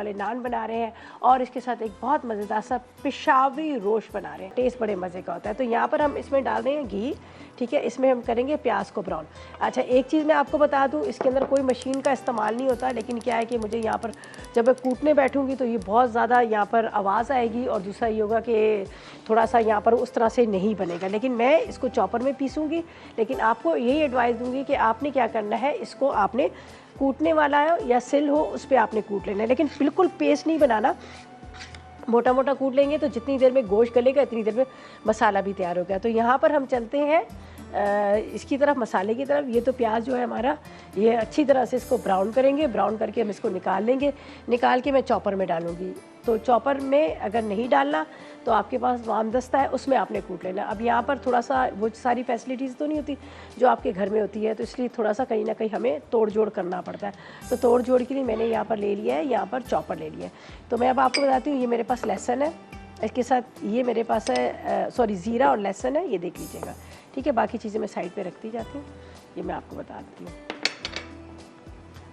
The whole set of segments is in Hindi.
वाले नान बना रहे हैं और इसके साथ एक बहुत मज़ेदार सा पेशावरी रोस्ट बना रहे हैं। टेस्ट बड़े मज़े का होता है। तो यहाँ पर हम इसमें डाल रहे हैं घी, ठीक है। इसमें हम करेंगे प्याज को ब्राउन। अच्छा, एक चीज़ मैं आपको बता दूँ, इसके अंदर कोई मशीन का इस्तेमाल नहीं होता, लेकिन क्या है कि मुझे यहाँ पर जब मैं कूटने बैठूँगी तो ये बहुत ज़्यादा यहाँ पर आवाज़ आएगी, और दूसरा ये होगा कि थोड़ा सा यहाँ पर उस तरह से नहीं बनेगा। लेकिन मैं इसको चॉपर में पीसूँगी, लेकिन आपको यही एडवाइस दूँगी कि आपने क्या करना है, इसको आपने कूटने वाला है या सिल हो उस पर आपने कूट लेना है, लेकिन बिल्कुल पेस्ट नहीं बनाना। मोटा मोटा कूट लेंगे तो जितनी देर में गोश्त गलेगा इतनी देर में मसाला भी तैयार हो गया। तो यहाँ पर हम चलते हैं इसकी तरफ, मसाले की तरफ। ये तो प्याज जो है हमारा, ये अच्छी तरह से इसको ब्राउन करेंगे। ब्राउन करके हम इसको निकाल लेंगे। निकाल के मैं चॉपर में डालूंगी। तो चॉपर में अगर नहीं डालना तो आपके पास वामदस्ता है, उसमें आपने कूट लेना। अब यहाँ पर थोड़ा सा वो सारी फैसिलिटीज़ तो नहीं होती जो आपके घर में होती है, तो इसलिए थोड़ा सा कहीं ना कहीं हमें तोड़ जोड़ करना पड़ता है। तो तोड़ जोड़ के लिए मैंने यहाँ पर ले लिया है, यहाँ पर चॉपर ले लिया है। तो मैं अब आपको बताती हूँ, ये मेरे पास लहसुन है, इसके साथ ये मेरे पास है सॉरी ज़ीरा और लहसुन है, ये देख लीजिएगा, ठीक है। बाकी चीज़ें मैं साइड पे रखती जाती हूँ, ये मैं आपको बता देती हूँ।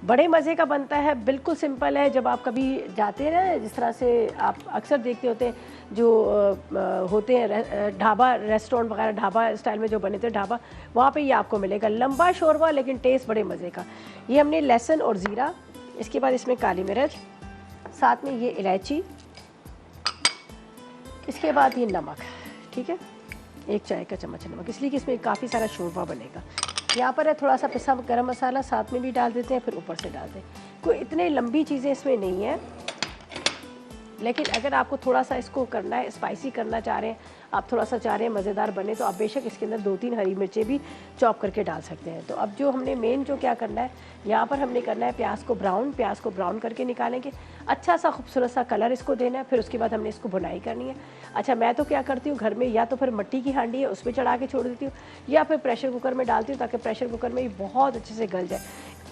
बड़े मज़े का बनता है, बिल्कुल सिंपल है। जब आप कभी जाते हैं ना, जिस तरह से आप अक्सर देखते होते हैं जो होते हैं ढाबा, रेस्टोरेंट वगैरह, ढाबा स्टाइल में जो बने थे ढाबा, वहाँ पे ये आपको मिलेगा लंबा शोरबा, लेकिन टेस्ट बड़े मज़े का। ये हमने लहसुन और ज़ीरा, इसके बाद इसमें काली मिर्च, साथ में ये इलायची, इसके बाद ये नमक, ठीक है, 1 चाय का चम्मच नमक, इसलिए कि इसमें काफ़ी सारा शोरबा बनेगा। यहाँ पर है थोड़ा सा पिसा गरम मसाला, साथ में भी डाल देते हैं, फिर ऊपर से डालते हैं। कोई इतने लंबी चीज़ें इसमें नहीं है, लेकिन अगर आपको थोड़ा सा इसको करना है, स्पाइसी करना चाह रहे हैं, आप थोड़ा सा चाह रहे हैं मज़ेदार बने, तो आप बेशक इसके अंदर 2-3 हरी मिर्चें भी चॉप करके डाल सकते हैं। तो अब जो हमने मेन जो क्या करना है, यहाँ पर हमने करना है प्याज को ब्राउन करके निकालेंगे। अच्छा सा खूबसूरत सा कलर इसको देना है, फिर उसके बाद हमने इसको भुनाई करनी है। अच्छा, मैं तो क्या करती हूँ घर में, या तो फिर मिट्टी की हांडी है उस पर चढ़ा के छोड़ देती हूँ, या फिर प्रेशर कुकर में डालती हूँ, ताकि प्रेशर कुकर में ये बहुत अच्छे से गल जाए।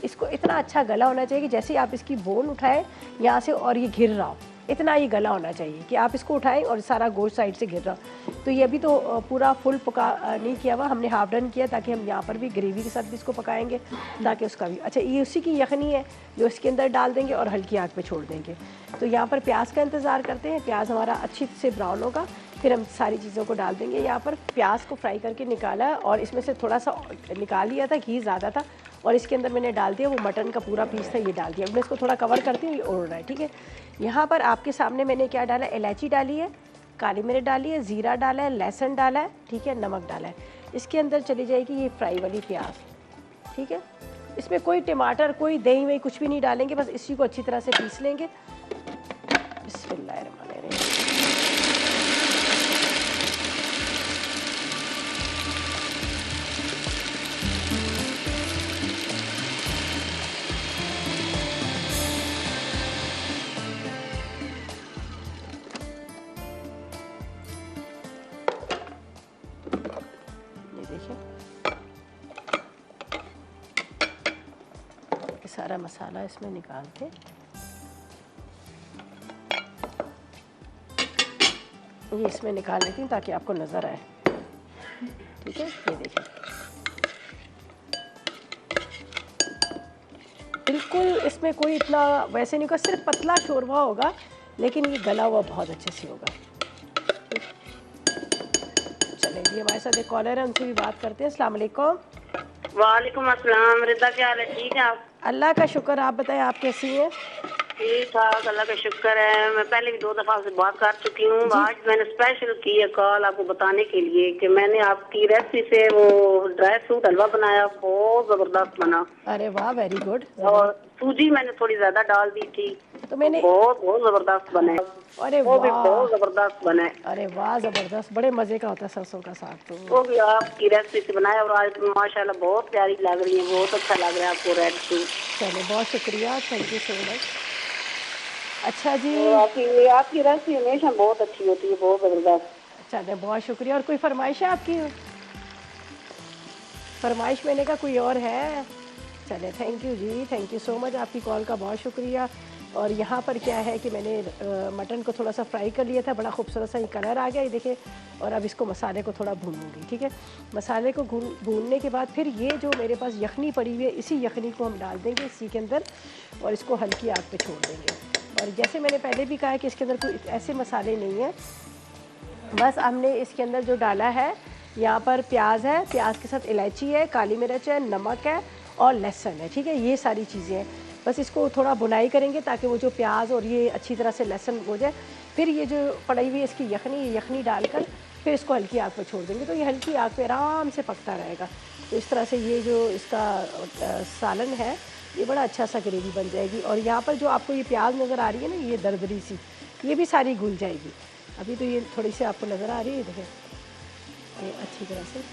इसको इतना अच्छा गला होना चाहिए कि जैसे ही आप इसकी बोन उठाएं यहाँ से और ये घिर रहा हो, इतना ही गला होना चाहिए कि आप इसको उठाएं और सारा गोश्त साइड से घिर रहा। तो ये अभी तो पूरा फुल पका नहीं किया हुआ, हमने हाफ डन किया, ताकि हम यहाँ पर भी ग्रेवी के साथ भी इसको पकाएंगे, ताकि उसका भी। अच्छा, ये उसी की यखनी है जो इसके अंदर डाल देंगे और हल्की आंच पे छोड़ देंगे। तो यहाँ पर प्याज का इंतज़ार करते हैं, प्याज हमारा अच्छी से ब्राउन होगा, फिर हम सारी चीज़ों को डाल देंगे। यहाँ पर प्याज को फ्राई करके निकाला है और इसमें से थोड़ा सा निकाल लिया था, घी ज़्यादा था, और इसके अंदर मैंने डाल दिया वो मटन का पूरा पीस था, ये डाल दिया। अब मैं इसको थोड़ा कवर करती हूँ, ये उड़ रहा है, ठीक है। यहाँ पर आपके सामने मैंने क्या डाला, इलायची डाली है, काली मिर्च डाली है, ज़ीरा डाला है, लहसुन डाला है, ठीक है, नमक डाला है। इसके अंदर चली जाएगी ये फ्राई वाली प्याज, ठीक है। इसमें कोई टमाटर, कोई दही वही कुछ भी नहीं डालेंगे, बस इसी को अच्छी तरह से पीस लेंगे। बिस्मिल्लाहिर्रहमानिर्रहीम। सारा मसाला इसमें निकाल के ये इसमें निकाल लेती हूँ ताकि आपको नज़र आए, ठीक है। ये देखिए, बिल्कुल इसमें कोई इतना वैसे नहीं होगा, सिर्फ पतला शोरबा होगा, लेकिन ये गला हुआ बहुत अच्छे से होगा। चलें जी, हमारे साथ एक कॉलर है, उनसे भी बात करते हैं। अस्सलाम वालेकुम। वालेकुम अस्सलाम। रिदा, क्या हाल है? ठीक है आप? अल्लाह का शुक्र, आप बताएं, आप कैसी हैं? ठीक ठाक, अल्लाह का शुक्र है। मैं पहले भी 2 दफा से बात कर चुकी हूँ। आज मैंने स्पेशल की है कॉल आपको बताने के लिए कि मैंने आपकी रेसिपी से वो ड्राई फ्रूट हलवा बनाया, बहुत जबरदस्त बना। अरे वाह, वेरी गुड। और सूजी मैंने थोड़ी ज्यादा डाल दी थी, तो मैंने बहुत जबरदस्त बने। अरे वो भी वाह, बहुत जबरदस्त बने। अरे वाह, जबरदस्त, बड़े मजे का होता है सरसों का साग। तो वो भी आपकी रेसिपी से बनाया और आज माशाल्लाह बहुत प्यारी लग रही है, बहुत अच्छा लग रहा है आपको रेड फ्रूट। चलो, बहुत शुक्रिया, थैंक यू सो मच। अच्छा जी, आपकी रेसिपी हमेशा बहुत अच्छी होती है, बहुत जबरदस्त। चले, बहुत शुक्रिया। और कोई फरमाइश है आपकी? फरमाइश मैंने कहा कोई और है? चले, थैंक यू जी, थैंक यू सो मच, आपकी कॉल का बहुत शुक्रिया। और यहाँ पर क्या है कि मैंने मटन को थोड़ा सा फ्राई कर लिया था, बड़ा खूबसूरत सा ये कलर आ गया, ये देखिए। और अब इसको मसाले को थोड़ा भूनूंगी, ठीक है। मसाले को भूनने के बाद फिर ये जो मेरे पास यखनी पड़ी हुई है, इसी यखनी को हम डाल देंगे इसी के अंदर और इसको हल्की आग पे छोड़ देंगे। और जैसे मैंने पहले भी कहा है कि इसके अंदर कोई ऐसे मसाले नहीं हैं, बस हमने इसके अंदर जो डाला है यहाँ पर प्याज है, प्याज के साथ इलायची है, काली मिर्च है, नमक है और लहसुन है, ठीक है, ये सारी चीज़ें हैं। बस इसको थोड़ा भुनाई करेंगे ताकि वो जो प्याज और ये अच्छी तरह से लहसुन हो जाए। फिर ये जो पड़ी हुई इसकी यखनी डालकर फिर इसको हल्की आग पर छोड़ देंगे, तो ये हल्की आग पे आराम से पकता रहेगा। तो इस तरह से ये जो इसका सालन है ये बड़ा अच्छा सा ग्रेवी बन जाएगी। और यहाँ पर जो आपको ये प्याज नज़र आ रही है ना, ये दरदरी सी, ये भी सारी घुल जाएगी। अभी तो ये थोड़ी सी आपको नज़र आ रही है, देखें ये अच्छी तरह से।